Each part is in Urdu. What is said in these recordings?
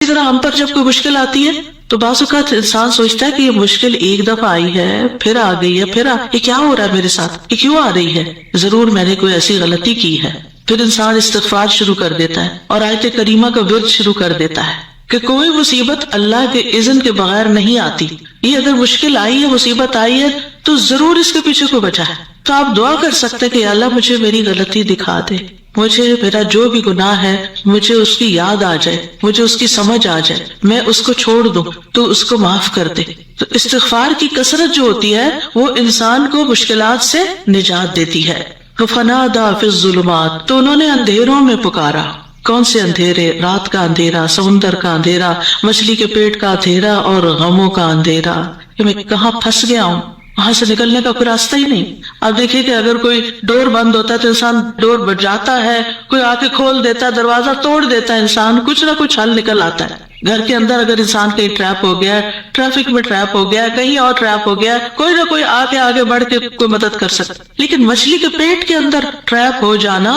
اسی طرح ہم پر جب کوئی مشکل آتی ہے تو بعض اوقات انسان سوچتا ہے کہ یہ مشکل ایک دفعہ آئی ہے، پھر آ گئی ہے، یہ کیا ہو رہا ہے میرے ساتھ، یہ کیوں آ رہی ہے؟ ضرور میں نے کوئی ایسی غلطی کی ہے۔ پھر انسان استغفار شروع کر دیتا ہے اور آیت کریمہ کا ورد شروع کر دیتا ہے کہ کوئی مصیبت اللہ کے اذن کے بغیر نہیں آتی۔ یہ اگر مشکل آئی ہے، مصیبت آئی ہے تو ضرور اس کے پیچھے کوئی وجہ ہے۔ تو آپ دعا کر سکتے کہ یا اللہ مجھے میری غلطی دکھا دے، مجھے میرا جو بھی گناہ ہے مجھے اس کی یاد آ جائے، مجھے اس کی سمجھ آ جائے، میں اس کو چھوڑ دوں تو اس کو معاف کر دے۔ تو استغفار کی کثرت جو ہوتی ہے وہ انسان کو مشکلات سے نجات دیتی ہے۔ فَنَادَىٰ فِي الظُّلُمَاتِ، تو انہوں نے اندھیروں میں پکارا۔ کون سے اندھیرے؟ رات کا اندھیرا، سمندر کا اندھیرا، مچھلی کے پیٹ کا اندھیرا اور غموں کا اندھیرا کہ میں کہاں پھنس گیا ہوں، وہاں سے نکلنے کا کوئی راستہ ہی نہیں۔ آپ دیکھیے کہ اگر کوئی ڈور بند ہوتا ہے تو انسان ڈور بجاتا ہے، کوئی آ کے کھول دیتا ہے، دروازہ توڑ دیتا ہے، انسان کچھ نہ کچھ حل نکل آتا ہے۔ گھر کے اندر اگر انسان کہیں ٹریپ ہو گیا، ٹریفک میں ٹریپ ہو گیا، کہیں اور ٹریپ ہو گیا، کوئی نہ کوئی آگے بڑھ کے کوئی مدد کر سکتا۔ لیکن مچھلی کے پیٹ کے اندر ٹریپ ہو جانا،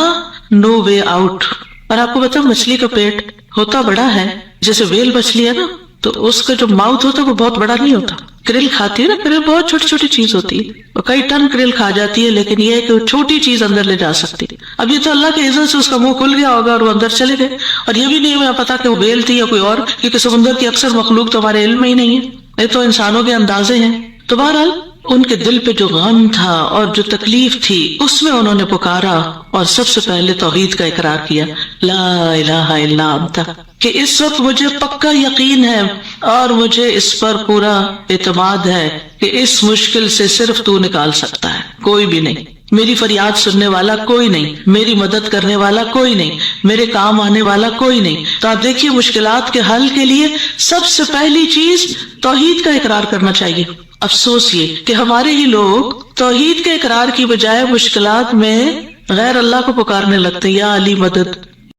نو وے آؤٹ۔ اور آپ کو بتا مچھلی کا پیٹ ہوتا بڑا ہے، جیسے ویل مچھلی ہے نا، تو اس کا جو ماؤتھ ہوتا ہے وہ بہت بڑا نہیں ہوتا۔ کرل کھاتی ہے نا، کرل بہت چھوٹی چھوٹی چیز ہوتی ہے، اور کئی ٹن کرل کھا جاتی ہے، لیکن یہ ہے کہ وہ چھوٹی چیز اندر لے جا سکتی۔ اب یہ تو اللہ کے اذن سے اس کا منہ کھل گیا ہوگا اور وہ اندر چلے گئے، اور یہ بھی نہیں ہمیں پتا کہ وہ ویل تھی یا کوئی اور، کیونکہ سمندر کی اکثر مخلوق تو ہمارے علم میں ہی نہیں ہے، یہ تو انسانوں کے اندازے ہیں۔ تو بہرحال ان کے دل پہ جو غم تھا اور جو تکلیف تھی اس میں انہوں نے پکارا اور سب سے پہلے توحید کا اقرار کیا، لا الہ الا انت، کہ اس وقت مجھے پکا یقین ہے اور مجھے اس پر پورا اعتماد ہے کہ اس مشکل سے صرف تو نکال سکتا ہے، کوئی بھی نہیں، میری فریاد سننے والا کوئی نہیں، میری مدد کرنے والا کوئی نہیں، میرے کام آنے والا کوئی نہیں۔ تو آپ دیکھیے مشکلات کے حل کے لیے سب سے پہلی چیز توحید کا اقرار کرنا چاہیے۔ افسوس یہ کہ ہمارے ہی لوگ توحید کے اقرار کی بجائے مشکلات میں غیر اللہ کو پکارنے لگتے، یا علی مدد،